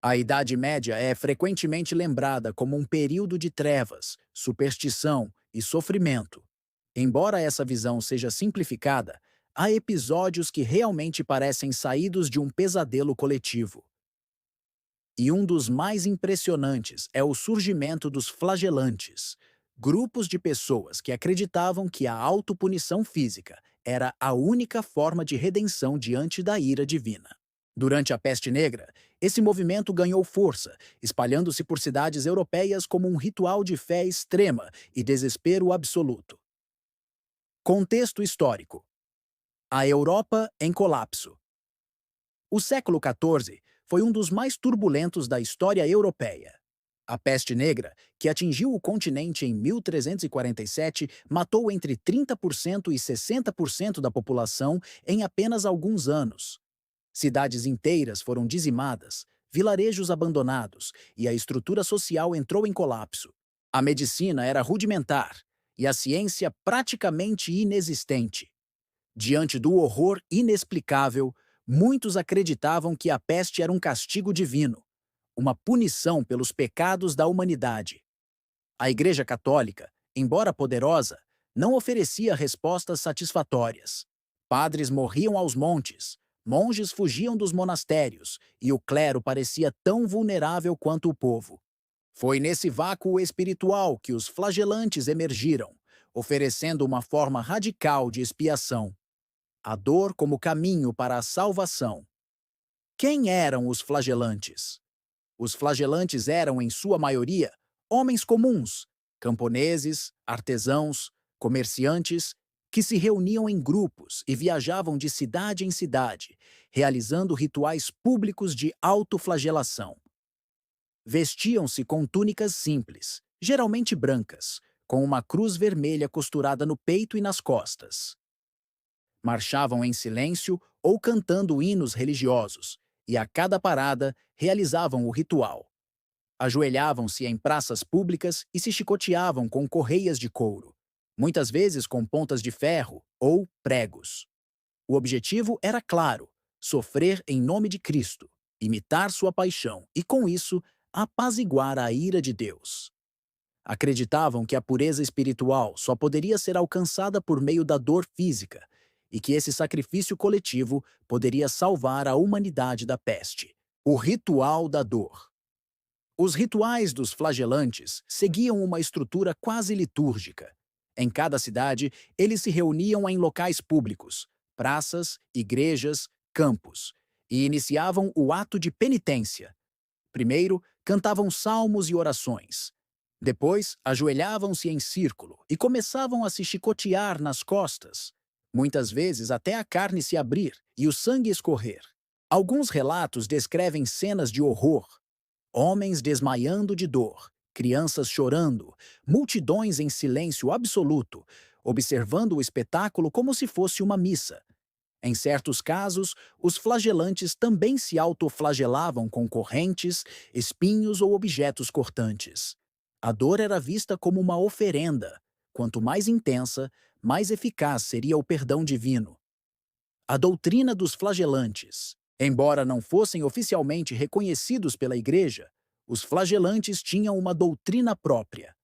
A Idade Média é frequentemente lembrada como um período de trevas, superstição e sofrimento. Embora essa visão seja simplificada, há episódios que realmente parecem saídos de um pesadelo coletivo. E um dos mais impressionantes é o surgimento dos flagelantes, grupos de pessoas que acreditavam que a autopunição física era a única forma de redenção diante da ira divina. Durante a Peste Negra, esse movimento ganhou força, espalhando-se por cidades europeias como um ritual de fé extrema e desespero absoluto. Contexto histórico: a Europa em colapso. O século XIV foi um dos mais turbulentos da história europeia. A peste negra, que atingiu o continente em 1347, matou entre 30% e 60% da população em apenas alguns anos. Cidades inteiras foram dizimadas, vilarejos abandonados e a estrutura social entrou em colapso. A medicina era rudimentar e a ciência praticamente inexistente. Diante do horror inexplicável, muitos acreditavam que a peste era um castigo divino, uma punição pelos pecados da humanidade. A Igreja Católica, embora poderosa, não oferecia respostas satisfatórias. Padres morriam aos montes, monges fugiam dos monastérios e o clero parecia tão vulnerável quanto o povo. Foi nesse vácuo espiritual que os flagelantes emergiram, oferecendo uma forma radical de expiação. A dor como caminho para a salvação. Quem eram os flagelantes? Os flagelantes eram, em sua maioria, homens comuns, camponeses, artesãos, comerciantes, que se reuniam em grupos e viajavam de cidade em cidade, realizando rituais públicos de autoflagelação. Vestiam-se com túnicas simples, geralmente brancas, com uma cruz vermelha costurada no peito e nas costas. Marchavam em silêncio ou cantando hinos religiosos, e a cada parada realizavam o ritual. Ajoelhavam-se em praças públicas e se chicoteavam com correias de couro, muitas vezes com pontas de ferro ou pregos. O objetivo era claro: sofrer em nome de Cristo, imitar sua paixão e, com isso, apaziguar a ira de Deus. Acreditavam que a pureza espiritual só poderia ser alcançada por meio da dor física e que esse sacrifício coletivo poderia salvar a humanidade da peste. O ritual da dor. Os rituais dos flagelantes seguiam uma estrutura quase litúrgica. Em cada cidade, eles se reuniam em locais públicos, praças, igrejas, campos, e iniciavam o ato de penitência. Primeiro, cantavam salmos e orações. Depois, ajoelhavam-se em círculo e começavam a se chicotear nas costas, muitas vezes até a carne se abrir e o sangue escorrer. Alguns relatos descrevem cenas de horror: homens desmaiando de dor, crianças chorando, multidões em silêncio absoluto, observando o espetáculo como se fosse uma missa. Em certos casos, os flagelantes também se autoflagelavam com correntes, espinhos ou objetos cortantes. A dor era vista como uma oferenda. Quanto mais intensa, mais eficaz seria o perdão divino. A doutrina dos flagelantes. Embora não fossem oficialmente reconhecidos pela Igreja, os flagelantes tinham uma doutrina própria.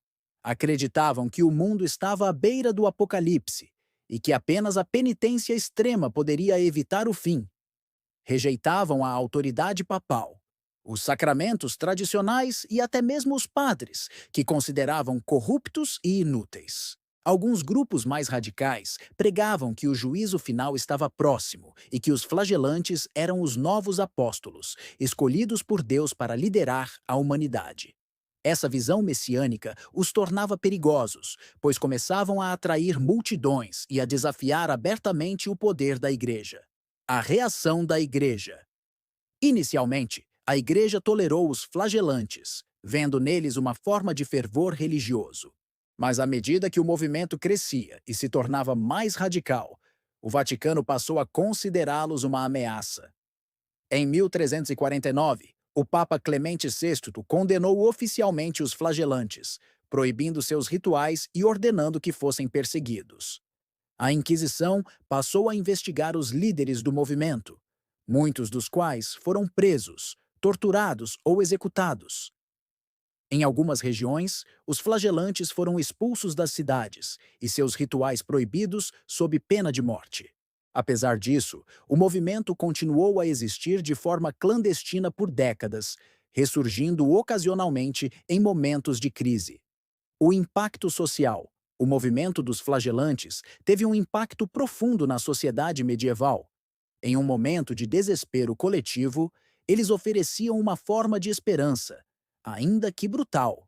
Acreditavam que o mundo estava à beira do apocalipse e que apenas a penitência extrema poderia evitar o fim. Rejeitavam a autoridade papal, os sacramentos tradicionais e até mesmo os padres, que consideravam corruptos e inúteis. Alguns grupos mais radicais pregavam que o juízo final estava próximo e que os flagelantes eram os novos apóstolos, escolhidos por Deus para liderar a humanidade. Essa visão messiânica os tornava perigosos, pois começavam a atrair multidões e a desafiar abertamente o poder da Igreja. A reação da Igreja. Inicialmente, a Igreja tolerou os flagelantes, vendo neles uma forma de fervor religioso. Mas à medida que o movimento crescia e se tornava mais radical, o Vaticano passou a considerá-los uma ameaça. Em 1349, o Papa Clemente VI condenou oficialmente os flagelantes, proibindo seus rituais e ordenando que fossem perseguidos. A Inquisição passou a investigar os líderes do movimento, muitos dos quais foram presos, torturados ou executados. Em algumas regiões, os flagelantes foram expulsos das cidades e seus rituais proibidos sob pena de morte. Apesar disso, o movimento continuou a existir de forma clandestina por décadas, ressurgindo ocasionalmente em momentos de crise. O impacto social. O movimento dos flagelantes teve um impacto profundo na sociedade medieval. Em um momento de desespero coletivo, eles ofereciam uma forma de esperança, ainda que brutal.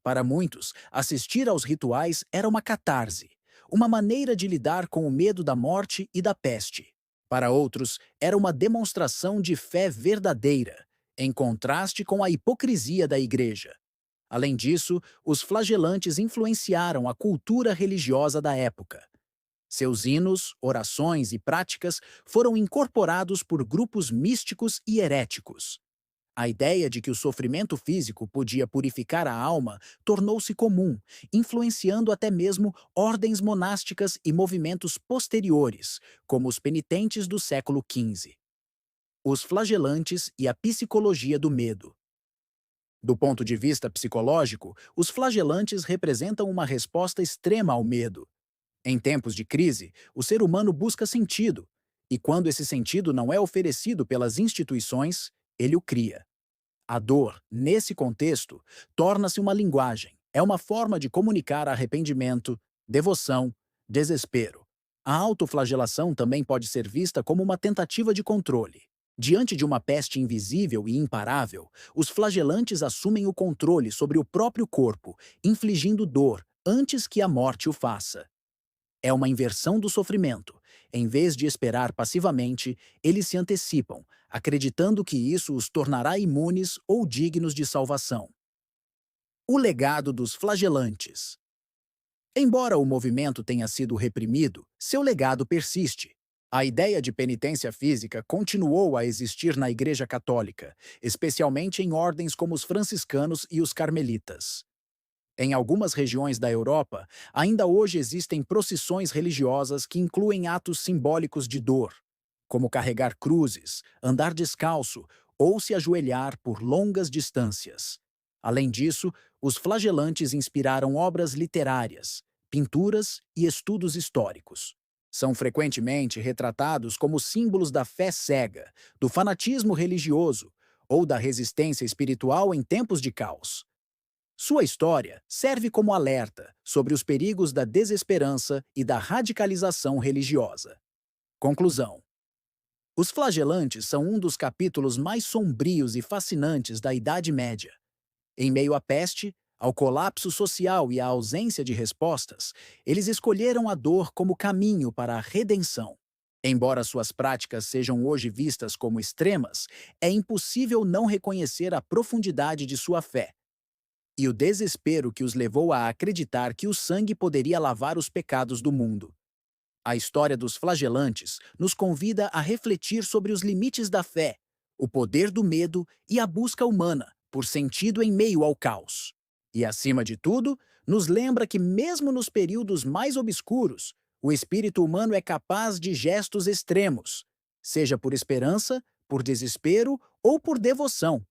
Para muitos, assistir aos rituais era uma catarse, uma maneira de lidar com o medo da morte e da peste. Para outros, era uma demonstração de fé verdadeira, em contraste com a hipocrisia da Igreja. Além disso, os flagelantes influenciaram a cultura religiosa da época. Seus hinos, orações e práticas foram incorporados por grupos místicos e heréticos. A ideia de que o sofrimento físico podia purificar a alma tornou-se comum, influenciando até mesmo ordens monásticas e movimentos posteriores, como os penitentes do século XV. Os flagelantes e a psicologia do medo. Do ponto de vista psicológico, os flagelantes representam uma resposta extrema ao medo. Em tempos de crise, o ser humano busca sentido, e quando esse sentido não é oferecido pelas instituições, ele o cria. A dor, nesse contexto, torna-se uma linguagem, é uma forma de comunicar arrependimento, devoção, desespero. A autoflagelação também pode ser vista como uma tentativa de controle. Diante de uma peste invisível e imparável, os flagelantes assumem o controle sobre o próprio corpo, infligindo dor antes que a morte o faça. É uma inversão do sofrimento. Em vez de esperar passivamente, eles se antecipam, acreditando que isso os tornará imunes ou dignos de salvação. O legado dos flagelantes. Embora o movimento tenha sido reprimido, seu legado persiste. A ideia de penitência física continuou a existir na Igreja Católica, especialmente em ordens como os franciscanos e os carmelitas. Em algumas regiões da Europa, ainda hoje existem procissões religiosas que incluem atos simbólicos de dor, como carregar cruzes, andar descalço ou se ajoelhar por longas distâncias. Além disso, os flagelantes inspiraram obras literárias, pinturas e estudos históricos. São frequentemente retratados como símbolos da fé cega, do fanatismo religioso ou da resistência espiritual em tempos de caos. Sua história serve como alerta sobre os perigos da desesperança e da radicalização religiosa. Conclusão. Os flagelantes são um dos capítulos mais sombrios e fascinantes da Idade Média. Em meio à peste, ao colapso social e à ausência de respostas, eles escolheram a dor como caminho para a redenção. Embora suas práticas sejam hoje vistas como extremas, é impossível não reconhecer a profundidade de sua fé e o desespero que os levou a acreditar que o sangue poderia lavar os pecados do mundo. A história dos flagelantes nos convida a refletir sobre os limites da fé, o poder do medo e a busca humana por sentido em meio ao caos. E, acima de tudo, nos lembra que, mesmo nos períodos mais obscuros, o espírito humano é capaz de gestos extremos, seja por esperança, por desespero ou por devoção.